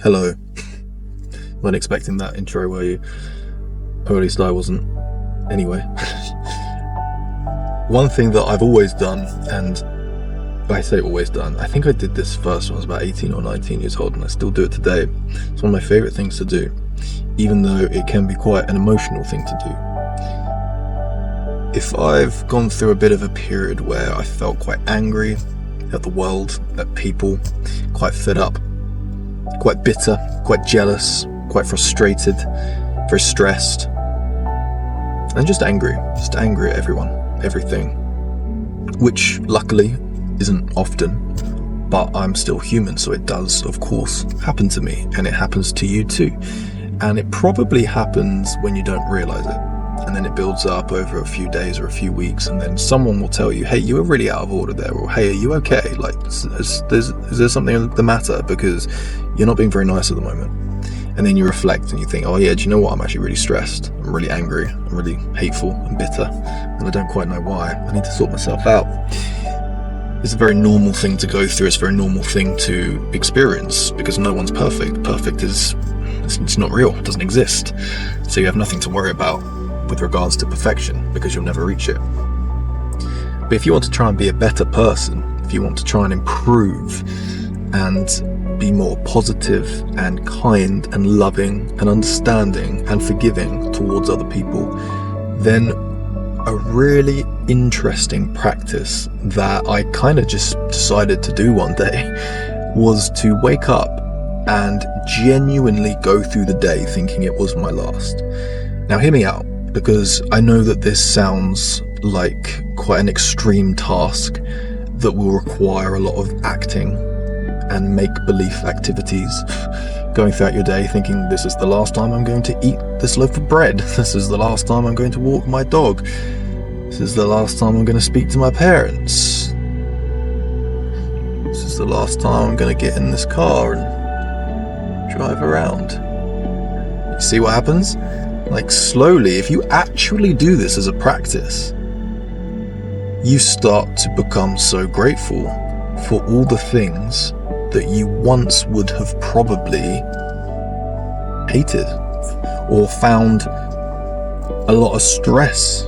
Hello. Weren't expecting that intro, were you? Or at least I wasn't. Anyway. One thing that I've always done, and I say always done, I think I did this first when I was about 18 or 19 years old, and I still do it today. It's one of my favourite things to do, even though it can be quite an emotional thing to do. If I've gone through a bit of a period where I felt quite angry at the world, at people, quite fed up, quite bitter, quite jealous, quite frustrated, very stressed, and just angry at everyone, everything, which luckily isn't often, but I'm still human, so it does of course happen to me, and it happens to you too, and it probably happens when you don't realise it, and then it builds up over a few days or a few weeks, and then someone will tell you, hey, you were really out of order there, or hey, are you okay, like is there something the matter, because you're not being very nice at the moment. And then you reflect and you think, oh yeah, do you know what, I'm actually really stressed, I'm really angry, I'm really hateful and bitter, and I don't quite know why. I need to sort myself out. It's a very normal thing to go through, it's a very normal thing to experience, because no one's perfect. Perfect is, it's not real, it doesn't exist. So you have nothing to worry about with regards to perfection, because you'll never reach it. But if you want to try and be a better person, if you want to try and improve and be more positive and kind and loving and understanding and forgiving towards other people, then a really interesting practice that I kind of just decided to do one day was to wake up and genuinely go through the day thinking it was my last. Now hear me out, because I know that this sounds like quite an extreme task that will require a lot of acting and make-believe activities, going throughout your day thinking, this is the last time I'm going to eat this loaf of bread, this is the last time I'm going to walk my dog, this is the last time I'm going to speak to my parents, this is the last time I'm going to get in this car and drive around. You see what happens? Like, slowly, if you actually do this as a practice, you start to become so grateful for all the things that you once would have probably hated or found a lot of stress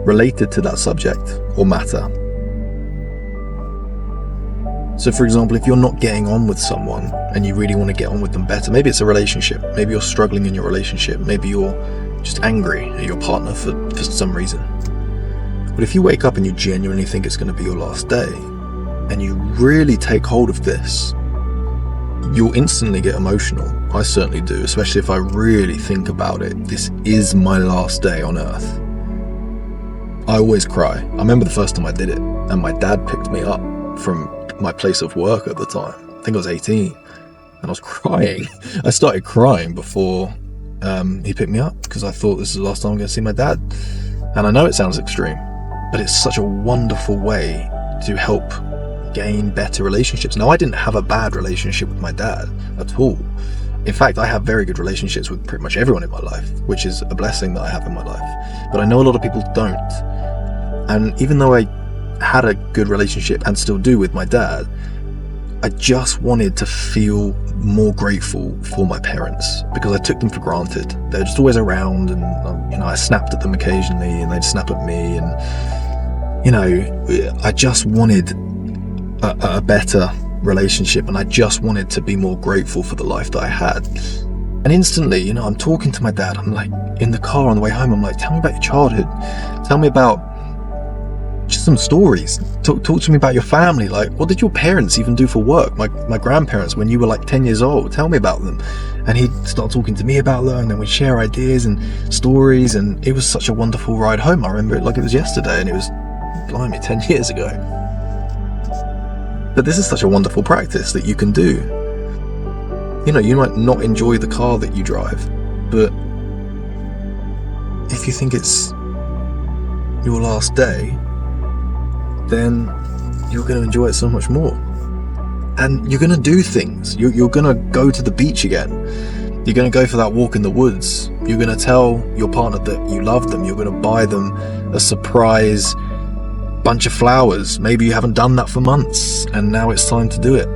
related to that subject or matter. So for example, if you're not getting on with someone and you really want to get on with them better, maybe it's a relationship, maybe you're struggling in your relationship, maybe you're just angry at your partner for some reason. But if you wake up and you genuinely think it's going to be your last day, and you really take hold of this, you'll instantly get emotional. I certainly do, especially if I really think about it. This is my last day on earth. I always cry. I remember the first time I did it, and my dad picked me up from my place of work at the time. I think I was 18, and I was crying. I started crying before he picked me up, because I thought this is the last time I'm going to see my dad. And I know it sounds extreme, but it's such a wonderful way to help gain better relationships. Now, I didn't have a bad relationship with my dad at all. In fact, I have very good relationships with pretty much everyone in my life, which is a blessing that I have in my life. But I know a lot of people don't. And even though I had a good relationship and still do with my dad, I just wanted to feel more grateful for my parents, because I took them for granted. They're just always around, and I snapped at them occasionally and they'd snap at me, and I just wanted a better relationship, and I just wanted to be more grateful for the life that I had. And instantly, I'm talking to my dad, I'm like in the car on the way home, I'm like, tell me about your childhood, tell me about just some stories, talk to me about your family, like what did your parents even do for work, my grandparents when you were like 10 years old, tell me about them. And he'd start talking to me about them, and then we'd share ideas and stories, and it was such a wonderful ride home. I remember it like it was yesterday, and it was, blimey, 10 years ago. But this is such a wonderful practice that you can do. You might not enjoy the car that you drive, but if you think it's your last day, then you're going to enjoy it so much more. And you're going to do things. You're going to go to the beach again. You're going to go for that walk in the woods. You're going to tell your partner that you love them. You're going to buy them a surprise bunch of flowers. Maybe you haven't done that for months, and now it's time to do it.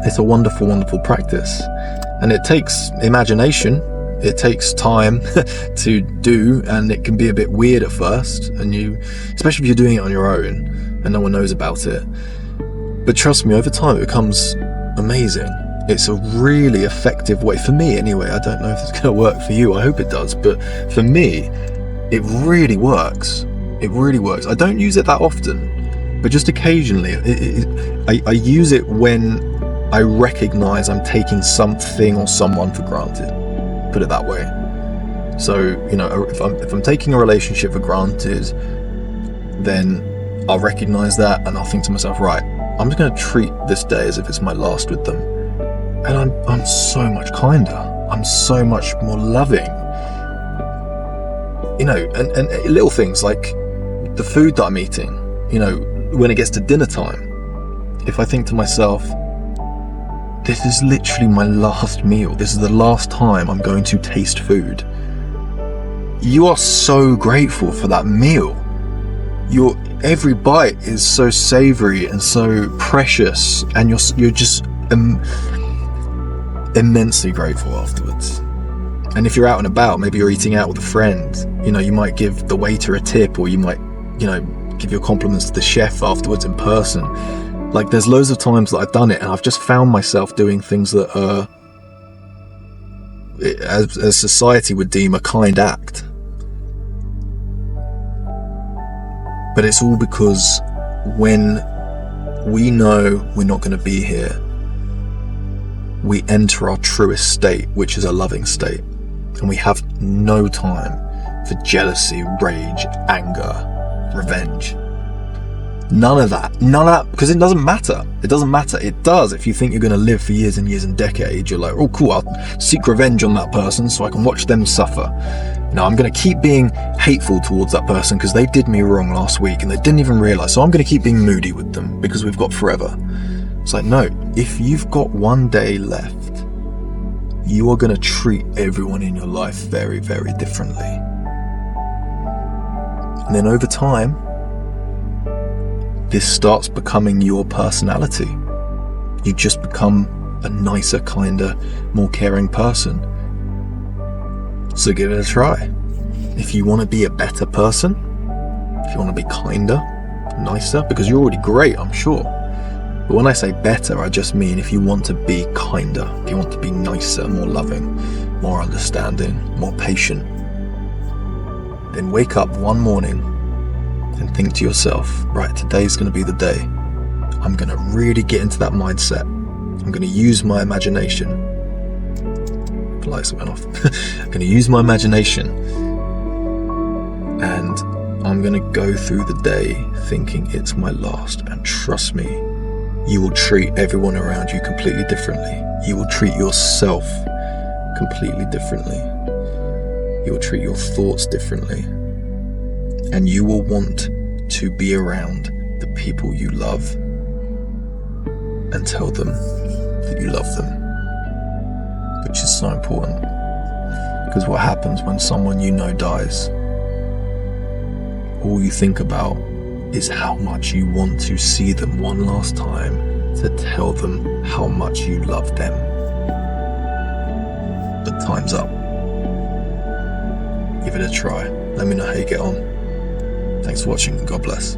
It's a wonderful, wonderful practice. And it takes imagination. It takes time to do, and it can be a bit weird at first, and especially if you're doing it on your own and no one knows about it. But trust me, over time it becomes amazing. It's a really effective way, for me anyway. I don't know if it's going to work for you. I hope it does. But for me, it really works. It really works. I don't use it that often, but just occasionally. I use it when I recognize I'm taking something or someone for granted. Put it that way. So, if I'm taking a relationship for granted, then I'll recognize that and I'll think to myself, right, I'm just going to treat this day as if it's my last with them. And I'm so much kinder. I'm so much more loving. And little things like the food that I'm eating, when it gets to dinner time, if I think to myself, this is literally my last meal. This is the last time I'm going to taste food. You are so grateful for that meal. Every bite is so savory and so precious, and you're just immensely grateful afterwards. And if you're out and about, maybe you're eating out with a friend, you might give the waiter a tip, or you might, give your compliments to the chef afterwards in person. Like, there's loads of times that I've done it, and I've just found myself doing things that are, as society would deem, a kind act. But it's all because when we know we're not going to be here, we enter our truest state, which is a loving state. And we have no time for jealousy, rage, anger, revenge. None of that, because it doesn't matter. It doesn't matter. It does if you think you're going to live for years and years and decades. You're like, oh cool, I'll seek revenge on that person so I can watch them suffer. I'm going to keep being hateful towards that person because they did me wrong last week and they didn't even realise, so I'm going to keep being moody with them because we've got forever. It's like, no, if you've got one day left, you are going to treat everyone in your life very, very differently. And then over time, this starts becoming your personality. You just become a nicer, kinder, more caring person. So give it a try. If you want to be a better person, if you want to be kinder, nicer, because you're already great, I'm sure. But when I say better, I just mean if you want to be kinder, if you want to be nicer, more loving, more understanding, more patient, then wake up one morning and think to yourself, right, today's going to be the day. I'm going to really get into that mindset. I'm going to use my imagination. The lights went off. I'm going to use my imagination, and I'm going to go through the day thinking it's my last. And trust me, you will treat everyone around you completely differently. You will treat yourself completely differently. You will treat your thoughts differently. And you will want to be around the people you love and tell them that you love them, which is so important. Because what happens when someone dies, all you think about is how much you want to see them one last time to tell them how much you love them. But time's up. Give it a try. Let me know how you get on. Thanks for watching, and God bless.